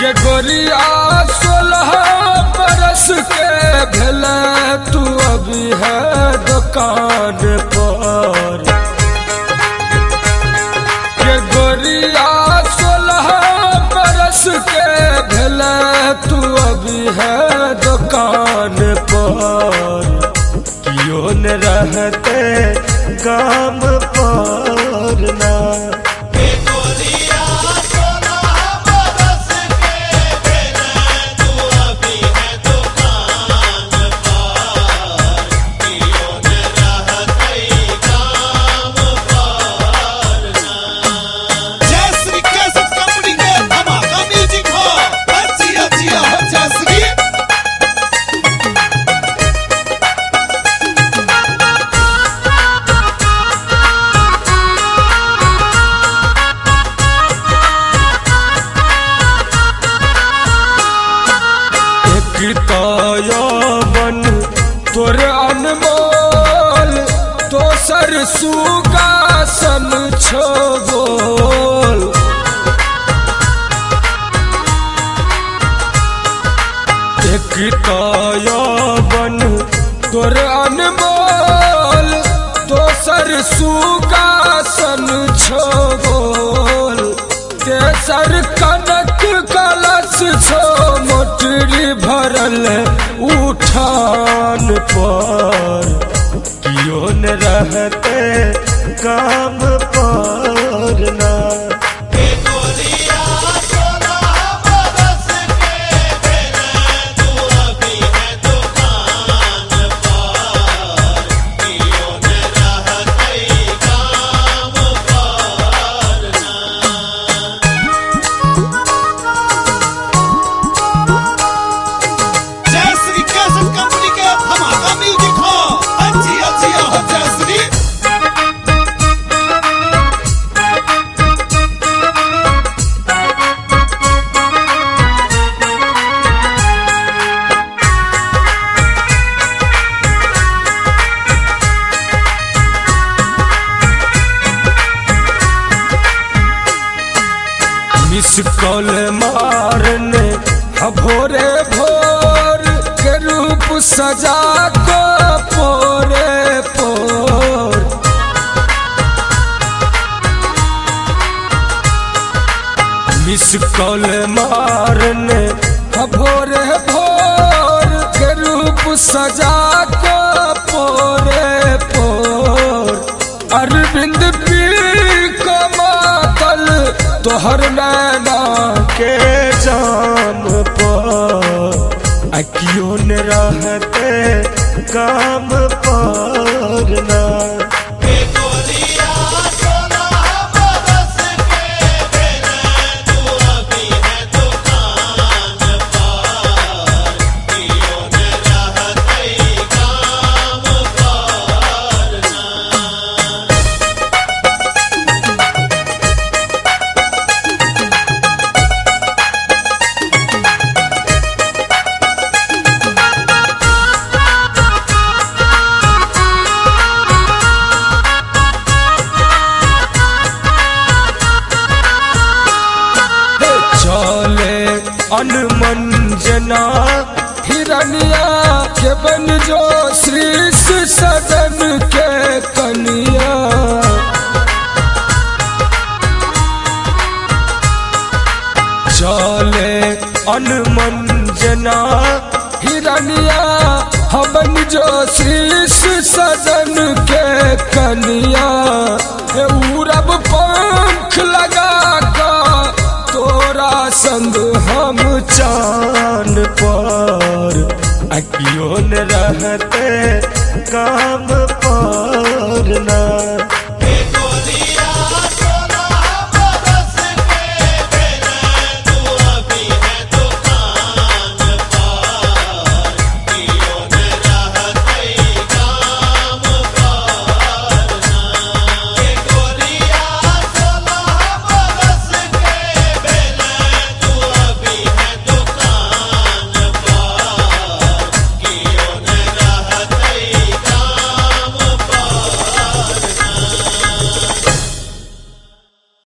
के गोरिया 16 बरस के भेल तू अभी है दुकान पर। के गोरिया 16 बरस के भेल तू अभी है दुकान पर। क्यों न रहते काम पर ना बन तोर अनमोल दोसर सुगासन छोबोल। एक बन तोर अनमोल दोसर सुगासन छोबोल। तेसर कनक कलश छो मोटरी भरल उठान पर। क्यों न रहते काम पर ना मिस कॉल मारने भोरे भोर के रूप सजा को पोरे पोर। मिस कॉल मारने भोरे भोर के रूप सजा को पोरे पोर। अरविंद पीर को मातल तोहर नैना के जाम पर। क्यों न रहते काम पर ना अनमंजना हिरनिया के बन जो श्रीष सदन के कनिया। चले अनमंजना हिरनिया हमन जो श्रीष सदन के कनिया। उड़ब पंख लगा का तोरा संग हम चांद पर। क्यों न रहते काम पर ना